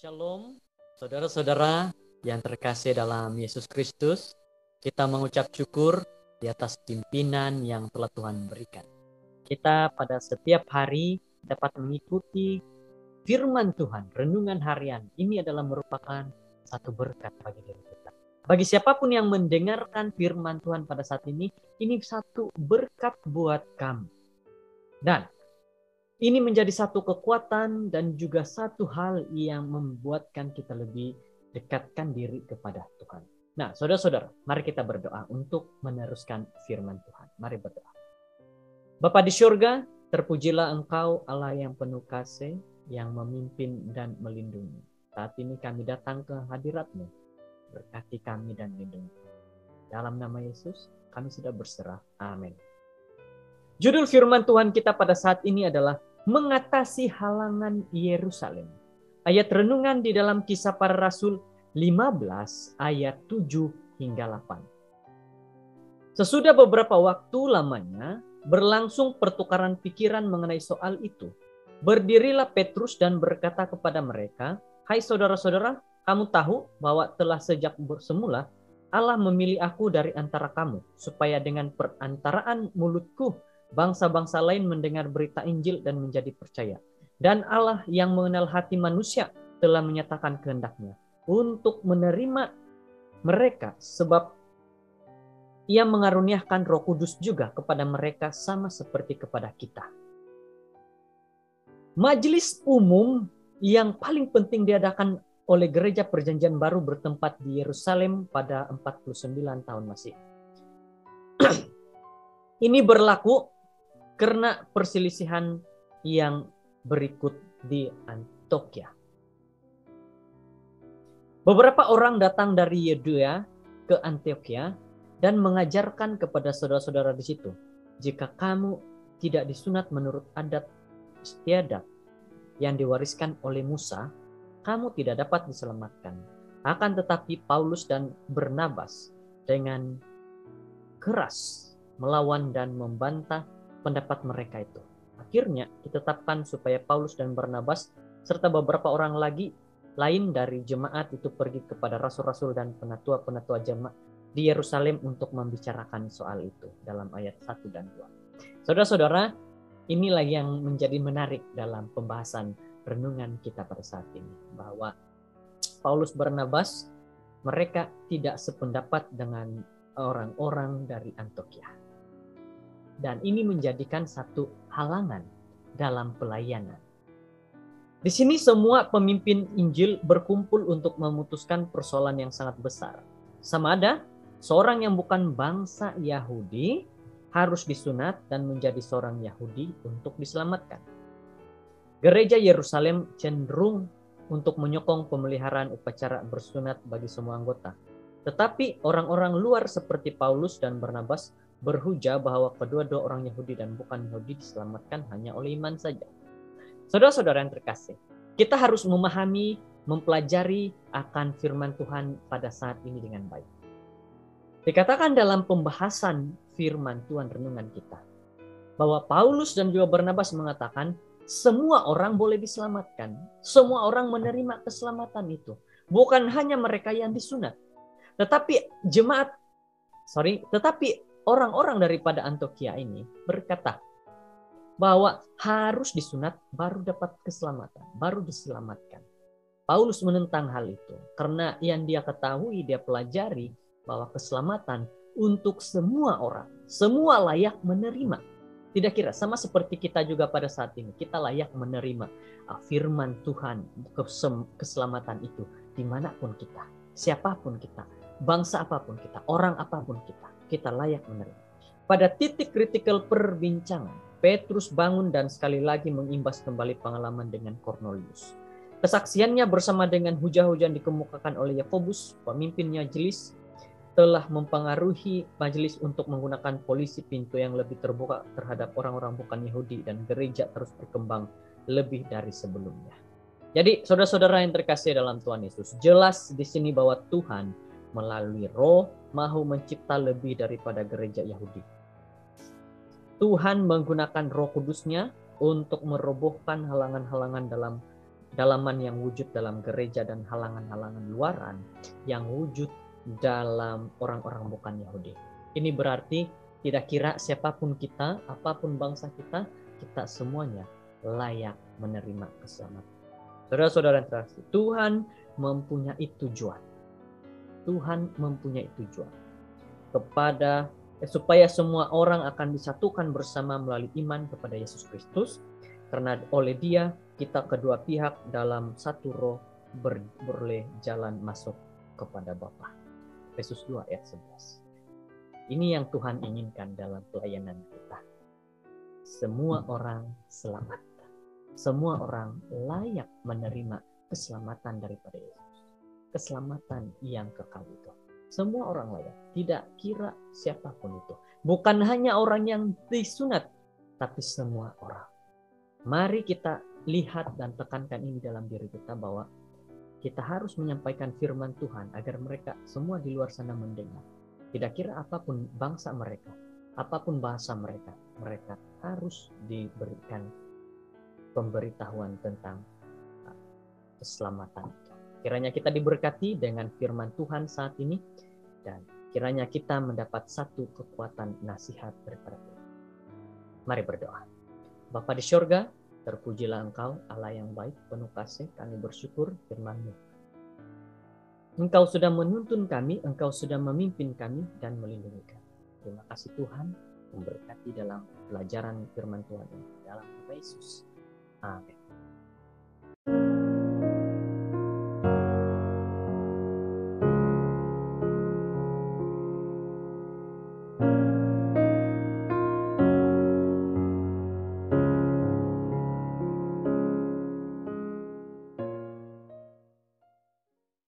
Shalom, saudara-saudara yang terkasih dalam Yesus Kristus. Kita mengucap syukur di atas pimpinan yang telah Tuhan berikan. Kita pada setiap hari dapat mengikuti firman Tuhan, renungan harian. Ini adalah merupakan satu berkat bagi diri kita. Bagi siapapun yang mendengarkan firman Tuhan pada saat ini satu berkat buat kamu. Dan ini menjadi satu kekuatan dan juga satu hal yang membuatkan kita lebih dekatkan diri kepada Tuhan. Nah, saudara-saudara, mari kita berdoa untuk meneruskan firman Tuhan. Mari berdoa. Bapa di surga, terpujilah Engkau Allah yang penuh kasih, yang memimpin dan melindungi. Saat ini kami datang ke hadirat-Mu. Berkati kami dan lindungi. Dalam nama Yesus, kami sudah berserah. Amin. Judul firman Tuhan kita pada saat ini adalah mengatasi halangan Yerusalem. Ayat renungan di dalam Kisah Para Rasul 15 ayat 7 hingga 8. Sesudah beberapa waktu lamanya berlangsung pertukaran pikiran mengenai soal itu. Berdirilah Petrus dan berkata kepada mereka, "Hai saudara-saudara, kamu tahu bahwa telah sejak semula Allah memilih aku dari antara kamu, supaya dengan perantaraan mulutku bangsa-bangsa lain mendengar berita Injil dan menjadi percaya. Dan Allah yang mengenal hati manusia telah menyatakan kehendaknya untuk menerima mereka, sebab Ia mengaruniakan Roh Kudus juga kepada mereka sama seperti kepada kita." Majelis umum yang paling penting diadakan oleh Gereja Perjanjian Baru bertempat di Yerusalem pada 49 tahun Masehi. Ini berlaku karena perselisihan yang berikut di Antioquia. Beberapa orang datang dari Yudea ke Antioquia dan mengajarkan kepada saudara-saudara di situ, jika kamu tidak disunat menurut adat istiadat yang diwariskan oleh Musa, kamu tidak dapat diselamatkan. Akan tetapi Paulus dan Barnabas dengan keras melawan dan membantah pendapat mereka itu. Akhirnya ditetapkan supaya Paulus dan Barnabas serta beberapa orang lain dari jemaat itu pergi kepada rasul-rasul dan penatua-penatua jemaat di Yerusalem untuk membicarakan soal itu dalam ayat 1 dan 2. Saudara-saudara, inilah yang menjadi menarik dalam pembahasan renungan kita pada saat ini, bahwa Paulus Barnabas mereka tidak sependapat dengan orang-orang dari Antioquia. Dan ini menjadikan satu halangan dalam pelayanan. Di sini semua pemimpin Injil berkumpul untuk memutuskan persoalan yang sangat besar. Sama ada seorang yang bukan bangsa Yahudi harus disunat dan menjadi seorang Yahudi untuk diselamatkan. Gereja Yerusalem cenderung untuk menyokong pemeliharaan upacara bersunat bagi semua anggota. Tetapi orang-orang luar seperti Paulus dan Barnabas berhujah bahwa kedua-dua orang Yahudi dan bukan Yahudi diselamatkan hanya oleh iman saja. Saudara-saudara yang terkasih, kita harus memahami, mempelajari akan firman Tuhan pada saat ini dengan baik. Dikatakan dalam pembahasan firman Tuhan renungan kita, bahwa Paulus dan juga Barnabas mengatakan semua orang boleh diselamatkan. Semua orang menerima keselamatan itu. Bukan hanya mereka yang disunat. Tetapi orang-orang daripada Antioquia ini berkata bahwa harus disunat baru dapat keselamatan, baru diselamatkan. Paulus menentang hal itu karena yang dia ketahui, dia pelajari bahwa keselamatan untuk semua orang, semua layak menerima. Tidak kira sama seperti kita juga pada saat ini, kita layak menerima firman Tuhan, keselamatan itu dimanapun kita, siapapun kita, bangsa apapun kita, orang apapun kita layak menerima. Pada titik kritikal perbincangan, Petrus bangun dan sekali lagi mengimbas kembali pengalaman dengan Cornelius. Kesaksiannya bersama dengan hujah-hujah dikemukakan oleh Yakobus, pemimpin majelis, telah mempengaruhi majelis untuk menggunakan polisi pintu yang lebih terbuka terhadap orang-orang bukan Yahudi, dan gereja terus berkembang lebih dari sebelumnya. Jadi saudara-saudara yang terkasih dalam Tuhan Yesus, jelas di sini bahwa Tuhan melalui Roh mahu mencipta lebih daripada gereja Yahudi. Tuhan menggunakan Roh Kudus-Nya untuk merobohkan halangan-halangan dalam dalaman yang wujud dalam gereja dan halangan-halangan luaran yang wujud dalam orang-orang bukan Yahudi. Ini berarti tidak kira siapapun kita, apapun bangsa kita, kita semuanya layak menerima keselamatan. Saudara-saudara yang terkasih, Tuhan mempunyai tujuan. Tuhan mempunyai tujuan kepada supaya semua orang akan disatukan bersama melalui iman kepada Yesus Kristus, karena oleh Dia kita kedua pihak dalam satu roh boleh jalan masuk kepada Bapa. Efesus 2 ayat 11. Ini yang Tuhan inginkan dalam pelayanan kita. Semua orang selamat. Semua orang layak menerima keselamatan daripada Yesus. Keselamatan yang kekal itu. Semua orang layak, tidak kira siapapun itu. Bukan hanya orang yang disunat, tapi semua orang. Mari kita lihat dan tekankan ini dalam diri kita bahwa kita harus menyampaikan firman Tuhan agar mereka semua di luar sana mendengar. Tidak kira apapun bangsa mereka, apapun bahasa mereka, mereka harus diberikan pemberitahuan tentang keselamatan itu. Kiranya kita diberkati dengan firman Tuhan saat ini, dan kiranya kita mendapat satu kekuatan nasihat daripada Tuhan. Mari berdoa. Bapa di surga, terpujilah Engkau, Allah yang baik, penuh kasih. Kami bersyukur firman-Mu. Engkau sudah menuntun kami, Engkau sudah memimpin kami dan melindungi kami. Terima kasih Tuhan, memberkati dalam pelajaran firman Tuhan ini. Dalam nama Yesus. Amin.